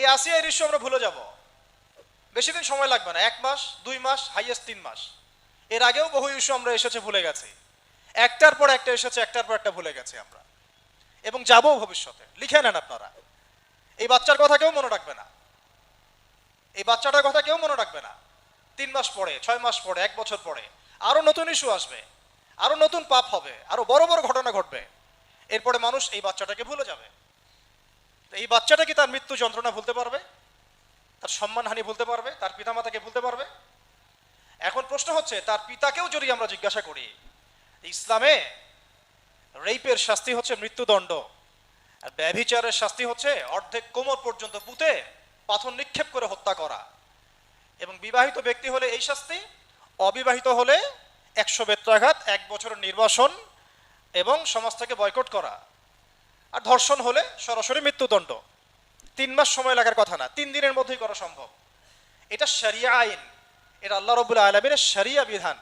এই আসিয়ার ইস্যু আমরা ভুলে যাব, বেশি দিন সময় লাগবে না, 1 মাস 2 মাস হাইয়েস্ট 3 মাস। এর আগেও বহু ইস্যু আমরা এসেছে ভুলে গেছি, একটার পর একটা এসেছে, একটার পর একটা ভুলে গেছি আমরা, এবং যাবো ভবিষ্যতে। লিখে নেন আপনারা, এই বাচ্চার কথা কেউ মনে রাখবে না, এই বাচ্চাটার কথা কেউ মনে রাখবে না। 3 মাস পরে, 6 মাস পরে, 1 বছর পরে আরো নতুন ইস্যু আসবে, আরো নতুন পাপ হবে, আরো বড় বড় ঘটনা ঘটবে। এরপরে মানুষ এই বাচ্চাটাকে ভুলে যাবে। এই বাচ্চাটা কি তার মৃত্যু যন্ত্রণা ভুলতে পারবে? তার সম্মানহানি ভুলতে পারবে? তার পিতামাতাকে ভুলতে পারবে? এখন প্রশ্ন হচ্ছে, তার পিতাকেও যদি আমরা জিজ্ঞাসা করি, ইসলামে রেপের শাস্তি হচ্ছে মৃত্যুদণ্ড, আর ব্যভিচারের শাস্তি হচ্ছে অর্ধেক কোমর পর্যন্ত পুঁতে পাথর নিক্ষেপ করে হত্যা করা, এবং বিবাহিত ব্যক্তি হলে এই শাস্তি, অবিবাহিত হলে 100 বেত্রাঘাত, 1 বছরের নির্বাসন এবং সমাজ থেকে বয়কট করা, আর ধর্ষণ হলে সরাসরি মৃত্যুদণ্ড। 3 মাস সময় লাগার কথা না, 3 দিনের মধ্যেই করা সম্ভব। এটা শরিয়া আইন, এটা আল্লাহ রাব্বুল আলামিনের শরিয়া বিধান।